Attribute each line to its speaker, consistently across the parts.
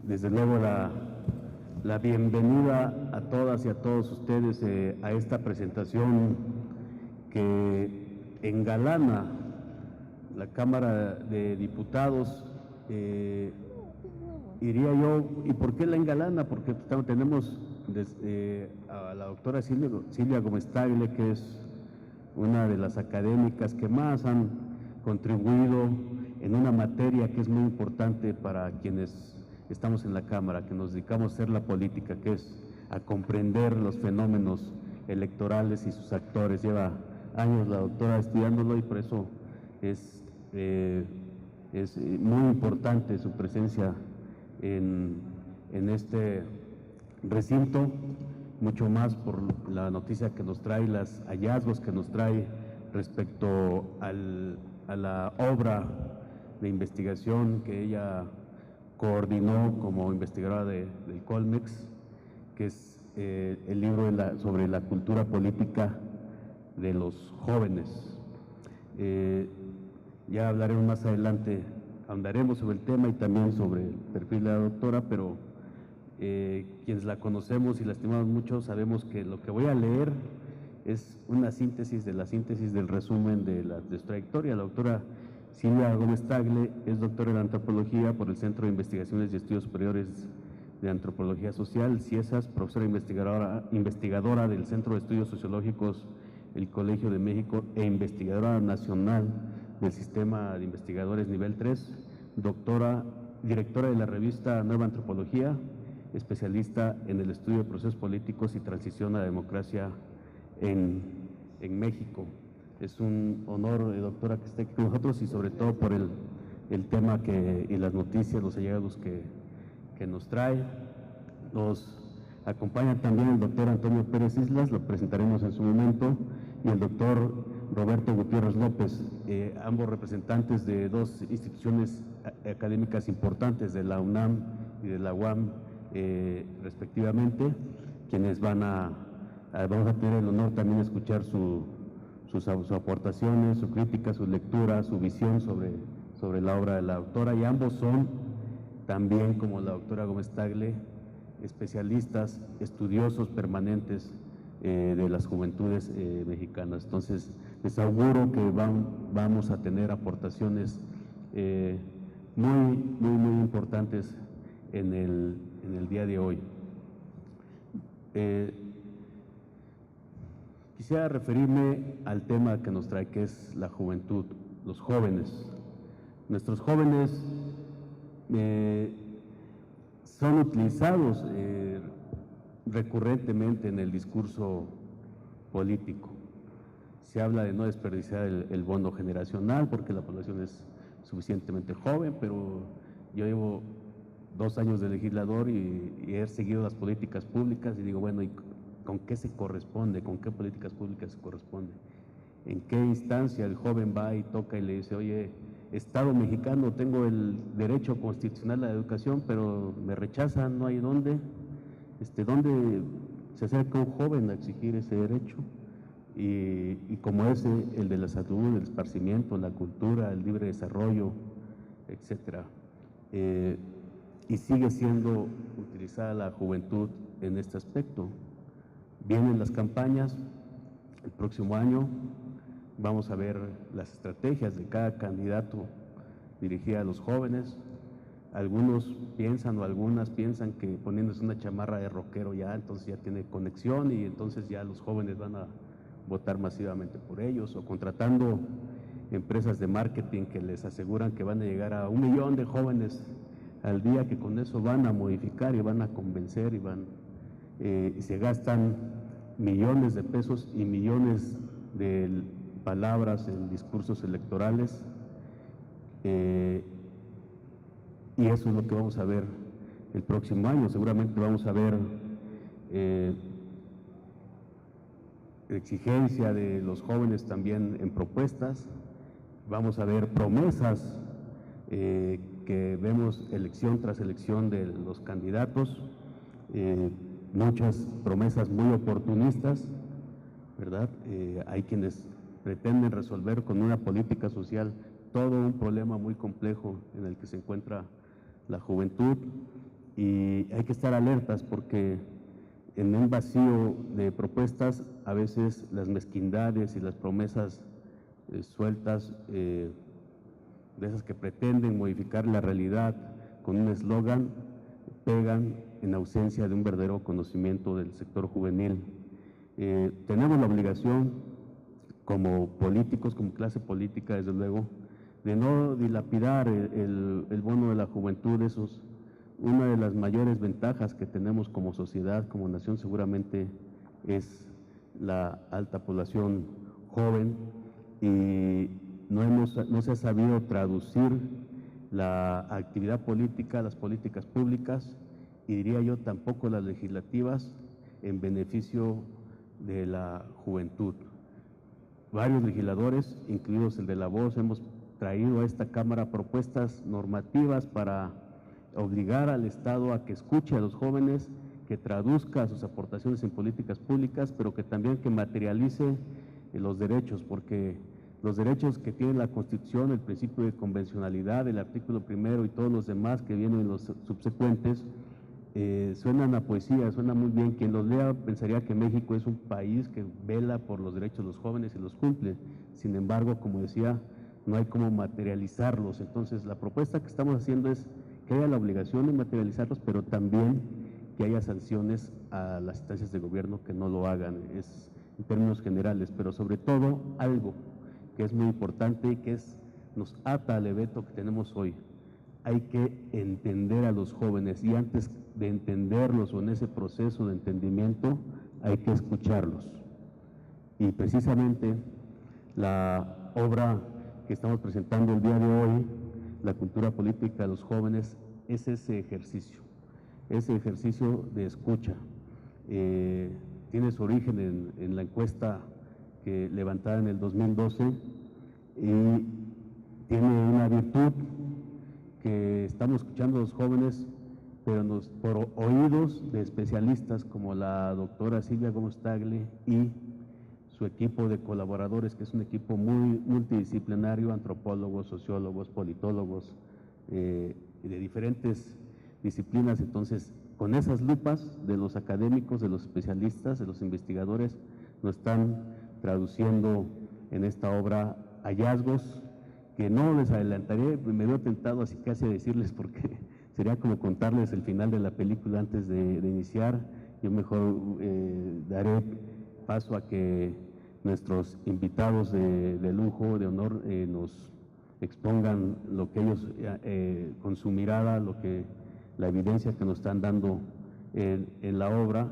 Speaker 1: Desde luego la bienvenida a todas y a todos ustedes a esta presentación que engalana la Cámara de Diputados. Diría yo, ¿y por qué la engalana? Porque tenemos a la doctora Silvia Gómez Tagle, que es una de las académicas que más han contribuido en una materia que es muy importante para quienes estamos en la Cámara, que nos dedicamos a hacer la política, que es a comprender los fenómenos electorales y sus actores. Lleva años la doctora estudiándolo y por eso es muy importante su presencia en este recinto, mucho más por la noticia que nos trae, los hallazgos que nos trae respecto a la obra de investigación que ella coordinó como investigadora del Colmex, que es el libro sobre la cultura política de los jóvenes. Ya hablaremos más adelante, ahondaremos sobre el tema y también sobre el perfil de la doctora, pero quienes la conocemos y la estimamos mucho sabemos que lo que voy a leer es una síntesis de la síntesis del resumen de su trayectoria. La doctora Silvia Gómez Tagle es doctora en Antropología por el Centro de Investigaciones y Estudios Superiores de Antropología Social, CIESAS, profesora investigadora del Centro de Estudios Sociológicos, el Colegio de México, e investigadora nacional del Sistema de Investigadores Nivel 3, directora de la revista Nueva Antropología, especialista en el estudio de procesos políticos y transición a la democracia en México. Es un honor, doctora, que esté aquí con nosotros y sobre todo por el tema y las noticias, los hallazgos que nos trae. Nos acompaña también el doctor Antonio Pérez Islas, lo presentaremos en su momento, y el doctor Roberto Gutiérrez López, ambos representantes de dos instituciones académicas importantes, de la UNAM y de la UAM, respectivamente, quienes vamos a tener el honor también de escuchar sus aportaciones, su crítica, su lectura, su visión sobre la obra de la doctora, y ambos son también, como la doctora Gómez Tagle, especialistas, estudiosos permanentes de las juventudes mexicanas. Entonces, les auguro que vamos a tener aportaciones muy importantes en el día de hoy. Quisiera referirme al tema que nos trae, que es la juventud, los jóvenes. Nuestros jóvenes son utilizados recurrentemente en el discurso político. Se habla de no desperdiciar el bono generacional porque la población es suficientemente joven, pero yo llevo 2 años de legislador y he seguido las políticas públicas y digo, bueno, ¿y con qué se corresponde? ¿Con qué políticas públicas se corresponde? ¿En qué instancia el joven va y toca y le dice, oye, Estado mexicano, tengo el derecho constitucional a la educación, pero me rechazan, no hay dónde? ¿Dónde se acerca un joven a exigir ese derecho? Y como el de la salud, el esparcimiento, la cultura, el libre desarrollo, etcétera. Y sigue siendo utilizada la juventud en este aspecto. Vienen las campañas el próximo año, vamos a ver las estrategias de cada candidato dirigida a los jóvenes. Algunos piensan o algunas piensan que poniéndose una chamarra de rockero ya, entonces ya tiene conexión y entonces ya los jóvenes van a votar masivamente por ellos, o contratando empresas de marketing que les aseguran que van a llegar a 1 millón de jóvenes al día, que con eso van a modificar y van a convencer y se gastan millones de pesos y millones de palabras en discursos electorales, y eso es lo que vamos a ver el próximo año. Seguramente vamos a ver exigencia de los jóvenes también en propuestas, vamos a ver promesas que vemos elección tras elección de los candidatos, muchas promesas muy oportunistas, ¿verdad? Hay quienes pretenden resolver con una política social todo un problema muy complejo en el que se encuentra la juventud, y hay que estar alertas porque en un vacío de propuestas a veces las mezquindades y las promesas sueltas de esas que pretenden modificar la realidad con un eslogan pegan en ausencia de un verdadero conocimiento del sector juvenil. Tenemos la obligación como políticos, como clase política, desde luego, de no dilapidar el bono de la juventud. Eso es una de las mayores ventajas que tenemos como sociedad, como nación, seguramente es la alta población joven, y no se ha sabido traducir la actividad política, las políticas públicas, y diría yo tampoco las legislativas, en beneficio de la juventud. Varios legisladores, incluidos el de La Voz, hemos traído a esta Cámara propuestas normativas para obligar al Estado a que escuche a los jóvenes, que traduzca sus aportaciones en políticas públicas, pero que también que materialice los derechos, porque los derechos que tiene la Constitución, el principio de convencionalidad, el artículo primero y todos los demás que vienen en los subsecuentes, suenan a poesía, suena muy bien. Quien los lea pensaría que México es un país que vela por los derechos de los jóvenes y los cumple. Sin embargo, como decía, no hay cómo materializarlos. Entonces, la propuesta que estamos haciendo es que haya la obligación de materializarlos, pero también que haya sanciones a las instancias de gobierno que no lo hagan, es en términos generales, pero sobre todo algo que es muy importante y que nos ata al evento que tenemos hoy. Hay que entender a los jóvenes, y antes de entenderlos o en ese proceso de entendimiento hay que escucharlos. Y precisamente la obra que estamos presentando el día de hoy, La cultura política de los jóvenes, es ese ejercicio de escucha. Tiene su origen en la encuesta que levantada en el 2012 y tiene una virtud que estamos escuchando a los jóvenes, pero por oídos de especialistas como la doctora Silvia Gómez Tagle y su equipo de colaboradores, que es un equipo muy multidisciplinario, antropólogos, sociólogos, politólogos, de diferentes disciplinas. Entonces, con esas lupas de los académicos, de los especialistas, de los investigadores, nos están traduciendo en esta obra hallazgos que no les adelantaré, me veo tentado así casi a decirles, porque sería como contarles el final de la película antes de iniciar. Yo mejor daré paso a que nuestros invitados de lujo, de honor, nos expongan lo que ellos, con su mirada, la evidencia que nos están dando en la obra,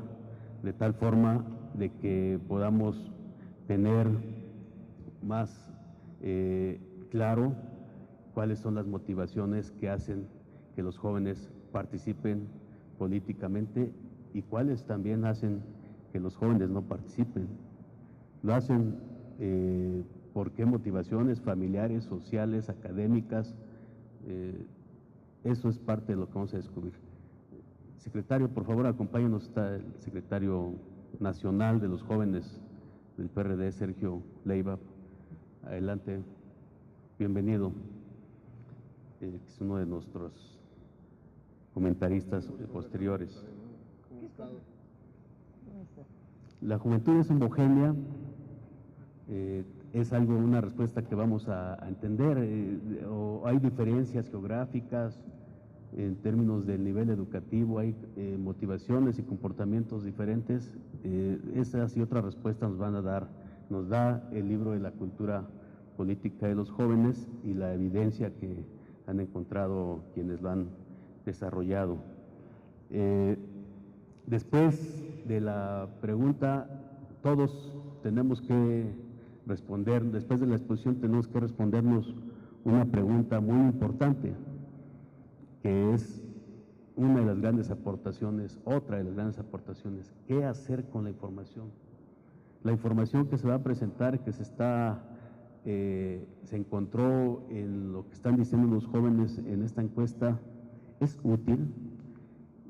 Speaker 1: de tal forma de que podamos tener más claro cuáles son las motivaciones que hacen que los jóvenes participen políticamente y cuáles también hacen que los jóvenes no participen. Lo hacen por qué motivaciones familiares, sociales, académicas. Eso es parte de lo que vamos a descubrir. Secretario, por favor, acompáñenos. Está el secretario nacional de los jóvenes del PRD, Sergio Leiva. Adelante, bienvenido. Es uno de nuestros comentaristas posteriores. La juventud es homogénea, es una respuesta que vamos a entender, o hay diferencias geográficas en términos del nivel educativo, hay motivaciones y comportamientos diferentes. Esas y otras respuestas nos da el libro de la cultura política de los jóvenes y la evidencia que han encontrado quienes lo han desarrollado. Después de la pregunta, todos tenemos que responder, después de la exposición tenemos que respondernos una pregunta muy importante, que es una de las grandes aportaciones, otra de las grandes aportaciones: ¿qué hacer con la información? La información que se va a presentar, que se encontró en lo que están diciendo los jóvenes en esta encuesta, ¿es útil?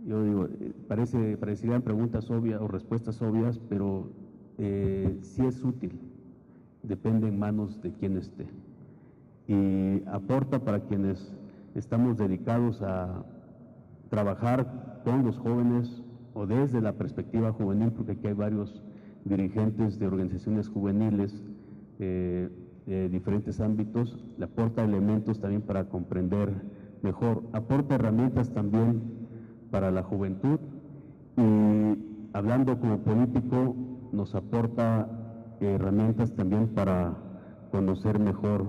Speaker 1: Yo digo, parecerían preguntas obvias o respuestas obvias, pero sí es útil, depende en manos de quien esté. Y aporta para quienes estamos dedicados a trabajar con los jóvenes o desde la perspectiva juvenil, porque aquí hay varios dirigentes de organizaciones juveniles de diferentes ámbitos, le aporta elementos también para comprender mejor, aporta herramientas también para la juventud y hablando como político nos aporta herramientas también para conocer mejor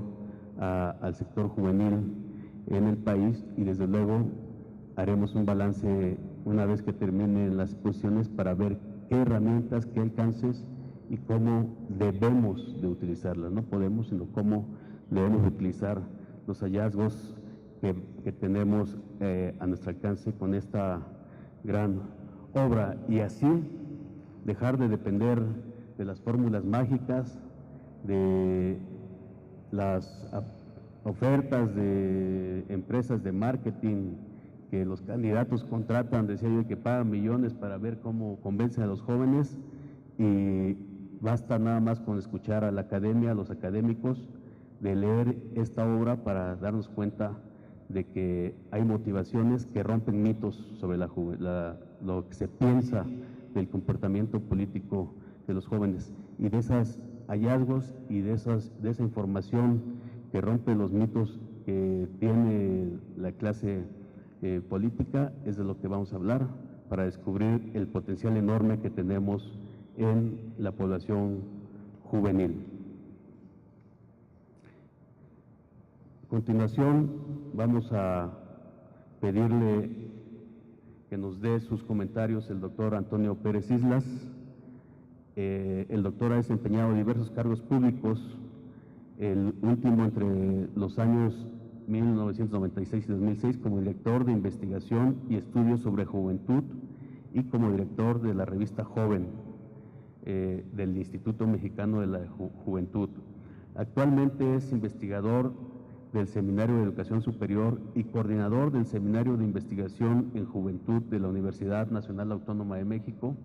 Speaker 1: al sector juvenil en el país y desde luego haremos un balance una vez que terminen las exposiciones para ver qué herramientas, qué alcances y cómo debemos de utilizarlas. No podemos, sino cómo debemos de utilizar los hallazgos que tenemos a nuestro alcance con esta gran obra y así dejar de depender de las fórmulas mágicas, de las ofertas de empresas de marketing que los candidatos contratan, decía yo, que pagan millones para ver cómo convencen a los jóvenes y basta nada más con escuchar a la academia, a los académicos, de leer esta obra para darnos cuenta de que hay motivaciones que rompen mitos sobre lo que se piensa del comportamiento político de los jóvenes y de esos hallazgos y de esa información que rompe los mitos que tiene la clase política es de lo que vamos a hablar para descubrir el potencial enorme que tenemos en la población juvenil. A continuación vamos a pedirle que nos dé sus comentarios el doctor Antonio Pérez Islas. El doctor ha desempeñado diversos cargos públicos, el último entre los años 1996 y 2006 como director de investigación y estudios sobre juventud y como director de la revista Joven del Instituto Mexicano de la Juventud. Actualmente es investigador del Seminario de Educación Superior y coordinador del Seminario de Investigación en Juventud de la Universidad Nacional Autónoma de México.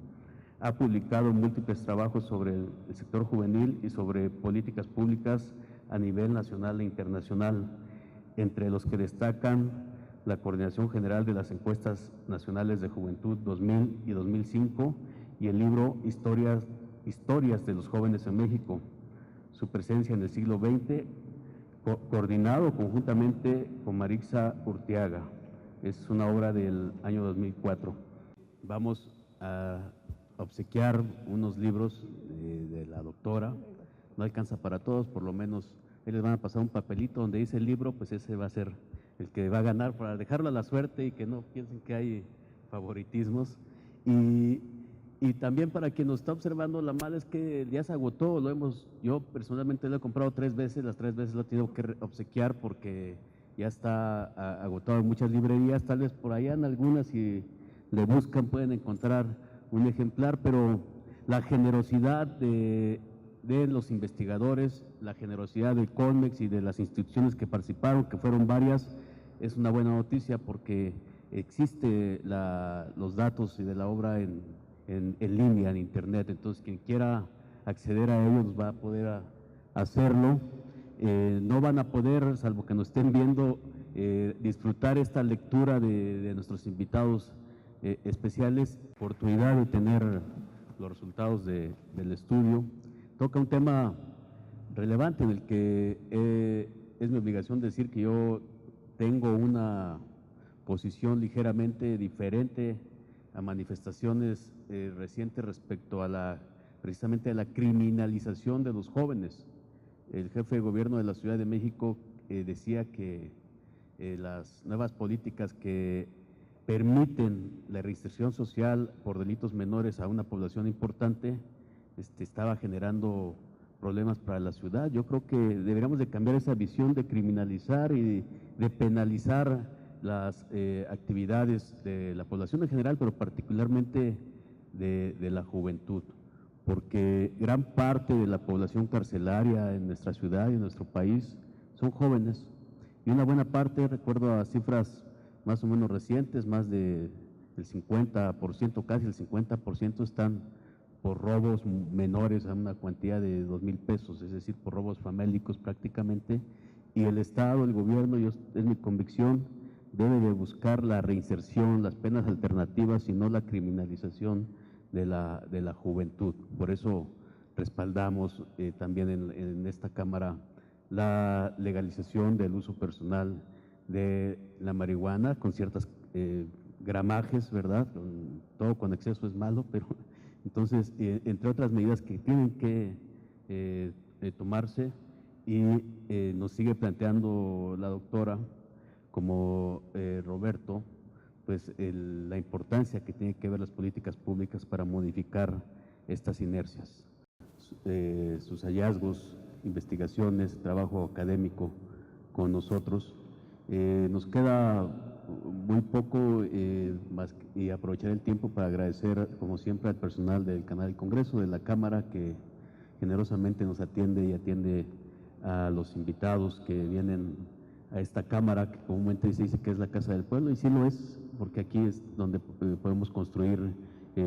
Speaker 1: Ha publicado múltiples trabajos sobre el sector juvenil y sobre políticas públicas a nivel nacional e internacional, entre los que destacan la Coordinación General de las Encuestas Nacionales de Juventud 2000 y 2005 y el libro Historias de los Jóvenes en México, su presencia en el siglo XX, coordinado conjuntamente con Marixa Urteaga. Es una obra del año 2004. Vamos a obsequiar unos libros de la doctora, no alcanza para todos, por lo menos ahí les van a pasar un papelito donde dice el libro, pues ese va a ser el que va a ganar para dejarlo a la suerte y que no piensen que hay favoritismos. Y también para quien nos está observando, la mala es que ya se agotó, yo personalmente lo he comprado 3 veces, las 3 veces lo he tenido que obsequiar porque ya está agotado en muchas librerías, tal vez por allá en algunas si le buscan pueden encontrar un ejemplar, pero la generosidad de los investigadores, la generosidad del CONMEX y de las instituciones que participaron, que fueron varias, es una buena noticia porque existe los datos y de la obra en línea, en internet, entonces quien quiera acceder a ellos va a poder hacerlo. No van a poder, salvo que nos estén viendo, disfrutar esta lectura de nuestros invitados especiales, oportunidad de tener los resultados del estudio. Toca un tema relevante en el que es mi obligación decir que yo tengo una posición ligeramente diferente a manifestaciones recientes respecto a precisamente a la criminalización de los jóvenes. El jefe de gobierno de la Ciudad de México decía que las nuevas políticas que permiten la reinserción social por delitos menores a una población importante estaba generando problemas para la ciudad. Yo creo que deberíamos de cambiar esa visión de criminalizar y de penalizar las actividades de la población en general, pero particularmente de la juventud, porque gran parte de la población carcelaria en nuestra ciudad y en nuestro país son jóvenes, y una buena parte, recuerdo a cifras más o menos recientes, más del 50%, casi el 50% están por robos menores a una cuantía de 2,000 pesos, es decir, por robos famélicos prácticamente, y el Estado, el gobierno, es mi convicción, debe de buscar la reinserción, las penas alternativas y no la criminalización de la juventud. Por eso respaldamos también en esta Cámara la legalización del uso personal de la marihuana con ciertas gramajes, ¿verdad? Todo con exceso es malo, pero entonces, entre otras medidas que tienen que tomarse, y nos sigue planteando la doctora, como Roberto, pues la importancia que tiene que ver las políticas públicas para modificar estas inercias. Sus hallazgos, investigaciones, trabajo académico con nosotros. Nos queda muy poco y aprovechar el tiempo para agradecer, como siempre, al personal del Canal del Congreso, de la Cámara, que generosamente nos atiende y atiende a los invitados que vienen a esta Cámara, que comúnmente se dice que es la Casa del Pueblo, y sí lo es, porque aquí es donde podemos construir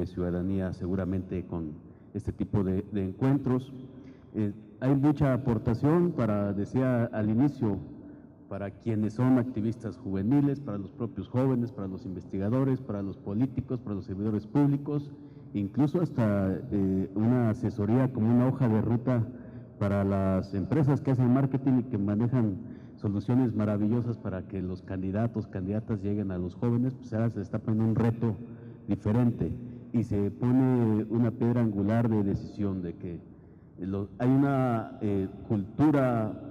Speaker 1: ciudadanía seguramente con este tipo de encuentros. Hay mucha aportación decía al inicio, para quienes son activistas juveniles, para los propios jóvenes, para los investigadores, para los políticos, para los servidores públicos, incluso hasta una asesoría como una hoja de ruta para las empresas que hacen marketing y que manejan soluciones maravillosas para que los candidatos, candidatas lleguen a los jóvenes. Pues ahora se está poniendo un reto diferente y se pone una piedra angular de decisión de que hay una cultura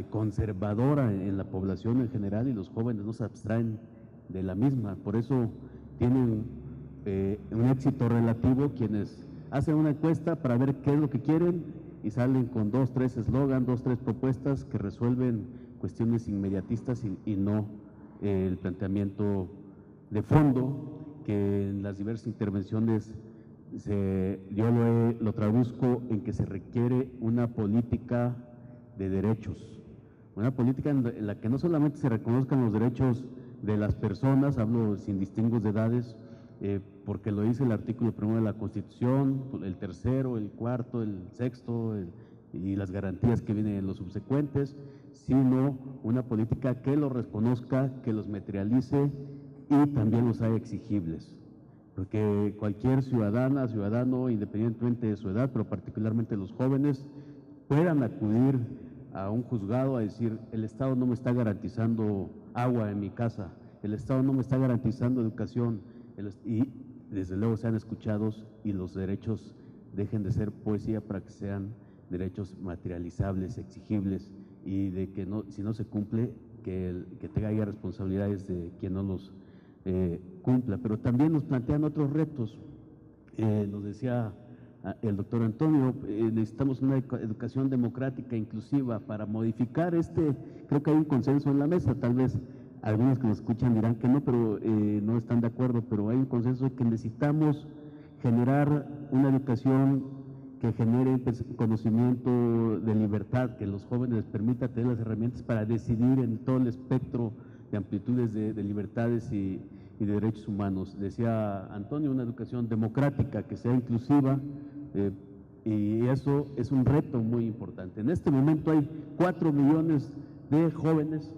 Speaker 1: conservadora en la población en general, y los jóvenes no se abstraen de la misma. Por eso tienen un éxito relativo quienes hacen una encuesta para ver qué es lo que quieren y salen con 2, 3 eslogans, 2, 3 propuestas que resuelven cuestiones inmediatistas y no el planteamiento de fondo que en las diversas intervenciones yo lo traduzco en que se requiere una política de derechos, una política en la que no solamente se reconozcan los derechos de las personas, hablo sin distingos de edades, porque lo dice el artículo 1 de la Constitución, el 3º, el 4º, el 6º, y las garantías que vienen en los subsecuentes, sino una política que los reconozca, que los materialice y también los haga exigibles. Porque cualquier ciudadana, ciudadano, independientemente de su edad, pero particularmente los jóvenes, puedan acudir a un juzgado a decir: el Estado no me está garantizando agua en mi casa, el Estado no me está garantizando educación, y desde luego sean escuchados y los derechos dejen de ser poesía para que sean derechos materializables, exigibles, y de que no, si no se cumple, que haya responsabilidades de quien no los cumpla. Pero también nos plantean otros retos. Nos decía el doctor Antonio, necesitamos una educación democrática, inclusiva, para modificar creo que hay un consenso en la mesa, tal vez algunos que nos escuchan dirán que no, pero no están de acuerdo, pero hay un consenso de que necesitamos generar una educación que genere conocimiento de libertad, que los jóvenes les permita tener las herramientas para decidir en todo el espectro de amplitudes de libertades y de derechos humanos. Decía Antonio, una educación democrática, que sea inclusiva, y eso es un reto muy importante. En este momento hay 4 millones de jóvenes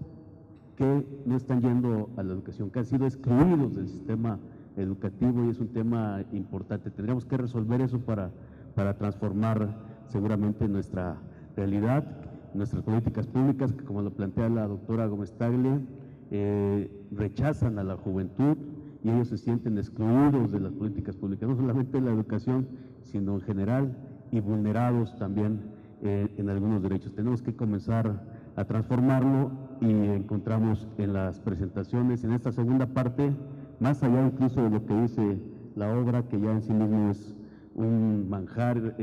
Speaker 1: que no están yendo a la educación, que han sido excluidos del sistema educativo, y es un tema importante. Tendríamos que resolver eso para transformar seguramente nuestra realidad, nuestras políticas públicas, que, como lo plantea la doctora Gómez Tagle, rechazan a la juventud y ellos se sienten excluidos de las políticas públicas, no solamente en la educación, sino en general, y vulnerados también en algunos derechos. Tenemos que comenzar a transformarlo, y encontramos en las presentaciones, en esta segunda parte, más allá incluso de lo que dice la obra, que ya en sí mismo es un manjar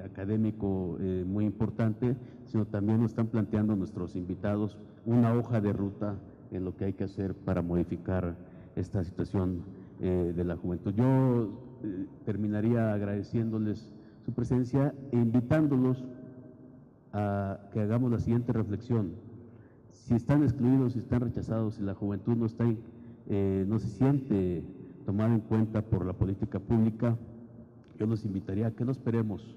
Speaker 1: académico muy importante, sino también nos están planteando nuestros invitados una hoja de ruta en lo que hay que hacer para modificar esta situación de la juventud. Yo terminaría agradeciéndoles su presencia e invitándolos a que hagamos la siguiente reflexión. Si están excluidos, si están rechazados, si la juventud no se siente tomada en cuenta por la política pública, yo los invitaría a que no esperemos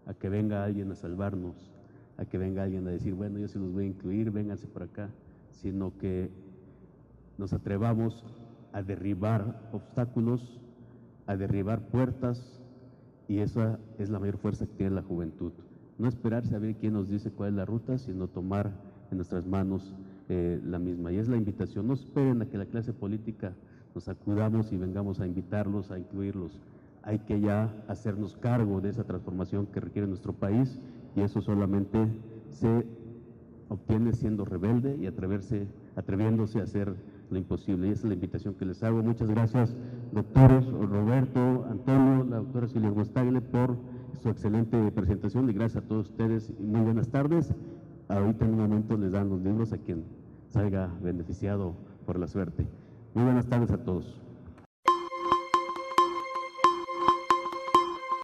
Speaker 1: a que venga alguien a salvarnos, a que venga alguien a decir: bueno, yo se los voy a incluir, vénganse por acá, sino que nos atrevamos a derribar obstáculos, a derribar puertas, y esa es la mayor fuerza que tiene la juventud. No esperarse a ver quién nos dice cuál es la ruta, sino tomar en nuestras manos la misma. Y es la invitación, no esperen a que la clase política nos acudamos y vengamos a invitarlos, a incluirlos. Hay que ya hacernos cargo de esa transformación que requiere nuestro país, y eso solamente se obtiene siendo rebelde y atreviéndose a hacer lo imposible. Y esa es la invitación que les hago. Muchas gracias, doctores Roberto, Antonio, la doctora Silvia Guastagle, por su excelente presentación, y gracias a todos ustedes y muy buenas tardes. Ahorita en un momento les dan los libros a quien salga beneficiado por la suerte. Muy buenas tardes a todos.